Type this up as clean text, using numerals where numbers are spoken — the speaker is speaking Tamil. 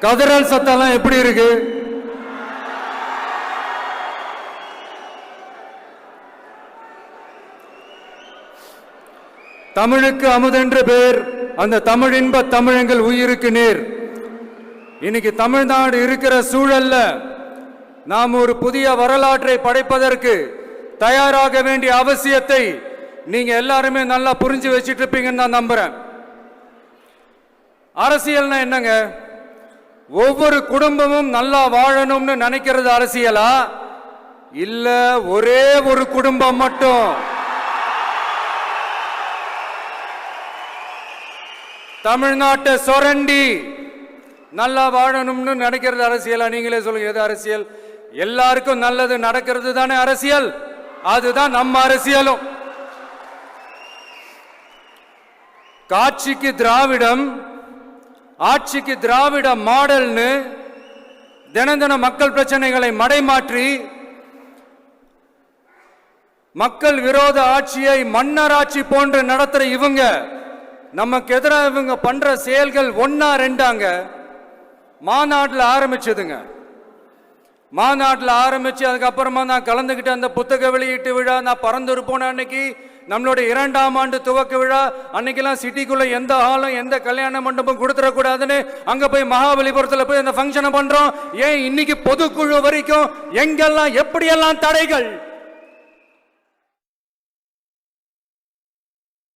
கதறல் சத்தம்லாம் எப்படி இருக்கு? தமிழுக்கு அமுதென்று பேர், அந்த தமிழ் இன்ப தமிழங்கள் உயிருக்கு நேர். இன்னைக்கு தமிழ்நாடு இருக்கிற சூழல்ல நாம் ஒரு புதிய வரலாற்றை படைப்பதற்கு தயாராக வேண்டிய அவசியத்தை நீங்க எல்லாருமே நல்லா புரிஞ்சு வச்சிட்டு இருப்பீங்கன்னு நான் நம்புறேன். அரசியல்னா என்னங்க? ஒவ்வொரு குடும்பமும் நல்லா வாழணும்னு நினைக்கிறது அரசியலா? இல்ல ஒரே ஒரு குடும்பம் மட்டும் தமிழ்நாட்டை சுரண்டி நல்லா வாழணும்னு நினைக்கிறது அரசியலா? நீங்களே சொல்லுங்க, எது அரசியல்? எல்லாருக்கும் நல்லது நடக்கிறது தானே அரசியல். அதுதான் நம்ம அரசியலும். காட்சிக்கு திராவிடம், ஆட்சிக்கு திராவிட மாடல்னு தினம் தினம் மக்கள் பிரச்சனைகளை மடைமாற்றி மக்கள் விரோத ஆட்சியை மன்னராட்சி போன்று நடத்துற இவங்க நமக்கு எதிராக இவங்க பண்ற செயல்கள் ஒன்னா ரெண்டாங்க. மாநாட்டில் ஆரம்பிச்சதுங்க. மாநாட்டில் ஆரம்பிச்சு அதுக்கப்புறமா நான் கலந்துக்கிட்ட அந்த புத்தக வெளியீட்டு விழா, நான் பரந்தூர் போன அன்னைக்கு நம்மளுடைய 2ஆம் ஆண்டு துவக்க விழா அன்னைக்கெல்லாம் சிட்டிக்குள்ள எந்த ஹாலும் எந்த கல்யாண மண்டபம் கொடுத்துடக்கூடாதுன்னு அங்க போய் மகாபலிபுரத்தில் போய் அந்த ஃபங்க்ஷனை பண்றோம். ஏன் இன்னைக்கு பொதுக்குழு வரைக்கும் எங்கெல்லாம் எப்படியெல்லாம் தடைகள்